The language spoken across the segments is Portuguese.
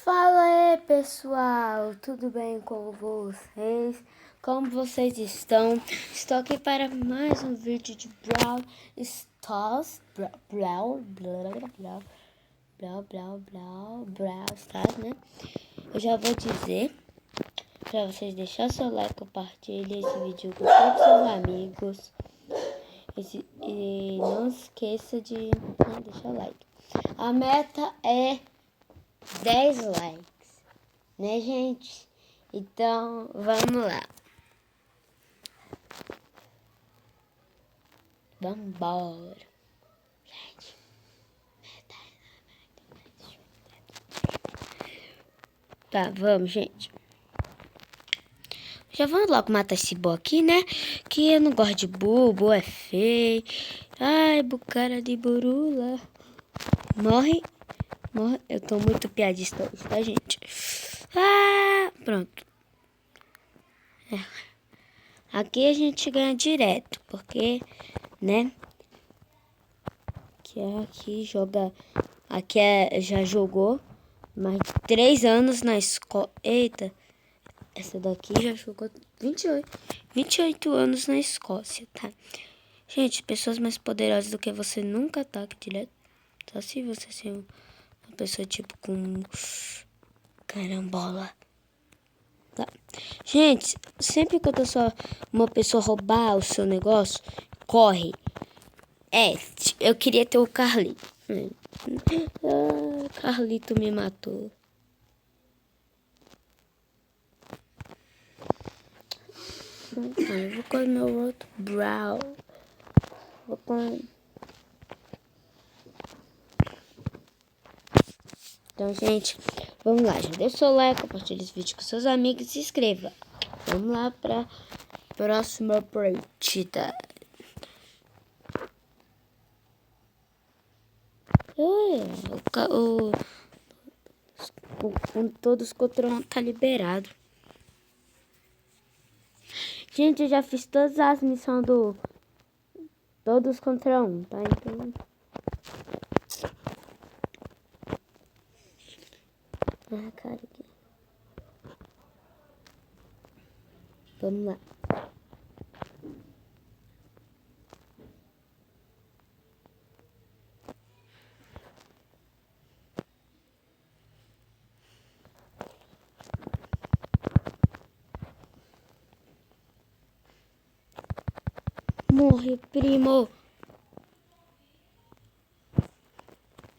Fala aí, pessoal, tudo bem com vocês? Como vocês estão? Estou aqui para mais um vídeo de Brawl Stars, Brawl Stars, né? Eu já vou dizer para vocês deixar seu like, compartilhe esse vídeo com todos os seus amigos. E não esqueça de deixar o like. A meta é 10 likes, né, gente? Então, vamos lá. Vambora. Gente. Tá, vamos, gente. Já vamos logo matar esse bo aqui, né? Que eu não gosto de bobo, é feio. Ai, bucara de burula. Morre. Morre. Eu tô muito piadista hoje, tá, gente? Ah, pronto. Aqui a gente ganha direto, porque, né? Aqui joga. Aqui já jogou mais de 3 anos na escola. Eita, essa daqui já jogou 28 anos na Escócia, tá? Gente, pessoas mais poderosas do que você nunca ataque direto. Só se você ser uma pessoa tipo com carambola. Tá. Gente, sempre que uma pessoa roubar o seu negócio, corre. Eu queria ter o Carlito. Carlito me matou. Eu vou com o meu outro Brawl. Vou com... Então, gente, vamos lá. Já deixa o seu like, compartilhe esse vídeo com seus amigos e se inscreva. Vamos lá para a próxima partida. Todos contra um tá liberado. Gente, eu já fiz todas as missões do todos contra um, tá? Então... cara, aqui. Vamos lá. Morre, primo.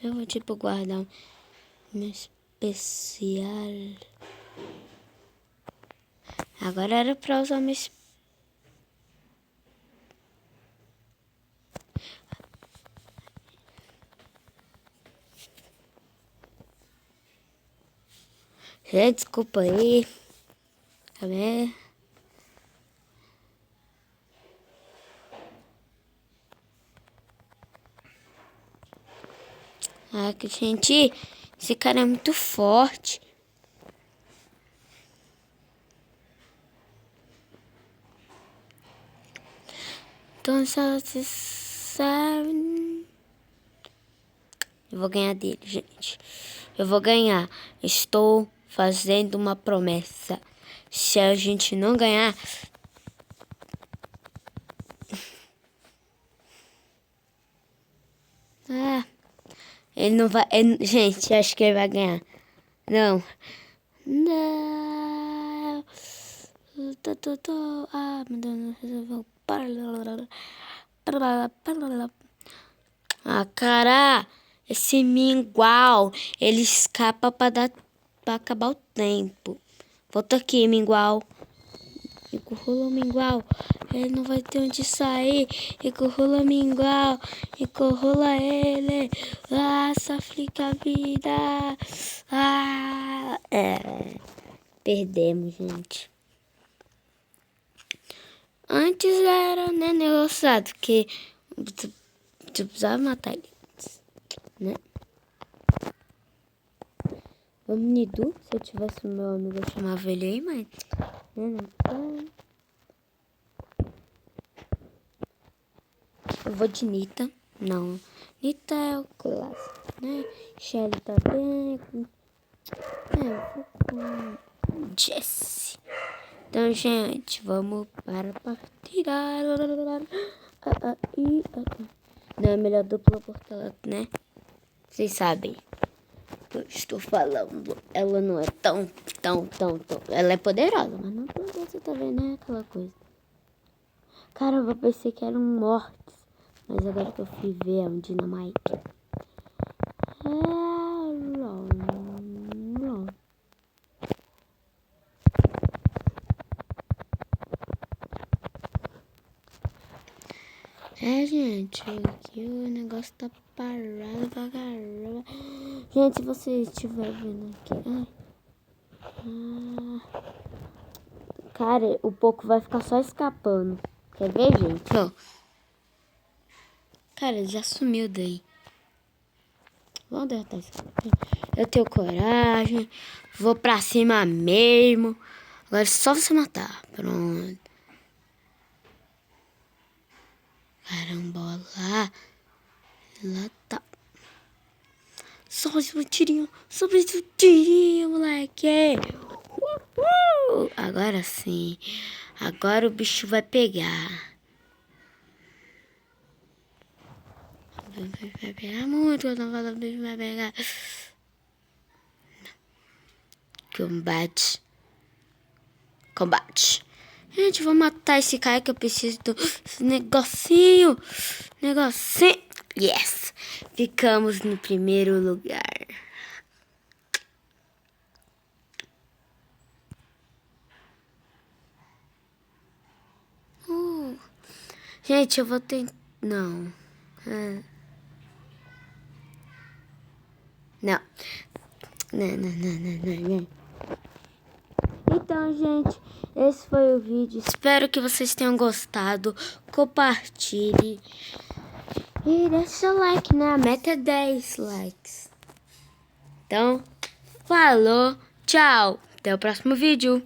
Eu vou tipo guardar um especial. Agora era pra usar meu Gente, desculpa aí. Tá vendo? Ah, que gente, esse cara é muito forte. Então, só se sabe. Eu vou ganhar dele, gente. Eu vou ganhar. Estou fazendo uma promessa. Se a gente não ganhar... Ah, ele não vai... gente, acho que ele vai ganhar. Não. Não. Ah, meu Deus, resolveu. Ah, cara, esse mingual, ele escapa pra acabar o tempo. Volta aqui, mingual. Encurrula, mingual. Ele não vai ter onde sair. Encurrula, mingual. Encurrula ele. Ah, só fica a vida. Ah, perdemos, gente. Antes era, né, negociado, que tu precisava matar ele, né? O Nidu, se eu tivesse o meu amigo, eu chamava ele aí, mas... Eu vou de Nita. Não, Nita é o clássico, né? Shelly tá bem. Eu vou com Jesse. Então, gente, vamos para a partida. Não é melhor dupla porque ela, né? Vocês sabem. Eu estou falando. Ela não é tão. Ela é poderosa, mas não por você tá vendo, né? Aquela coisa. Cara, eu pensei que eram mortes. Mas agora que eu fui ver, é um Dynamite. Gente, aqui o negócio tá parado pra caramba. Gente, se você estiver vendo aqui... Cara, o pouco vai ficar só escapando. Quer ver, gente? Ó. Cara, ele já sumiu daí. Vamos derrotar esse cara. Eu tenho coragem. Vou pra cima mesmo. Agora é só você matar. Pronto. Caramba, lá. Lá tá. Só mais um tirinho. Só mais um tirinho, moleque. Agora sim. Agora o bicho vai pegar. Vai pegar muito. Eu não falo, o bicho vai pegar. Combate. Gente, vou matar esse cara que eu preciso do negocinho. Yes. Ficamos no primeiro lugar. Gente, eu vou tentar... Não. Não. Não. Então, gente, esse foi o vídeo. Espero que vocês tenham gostado. Compartilhe. E deixa seu like, né? A meta é 10 likes. Então, falou. Tchau. Até o próximo vídeo.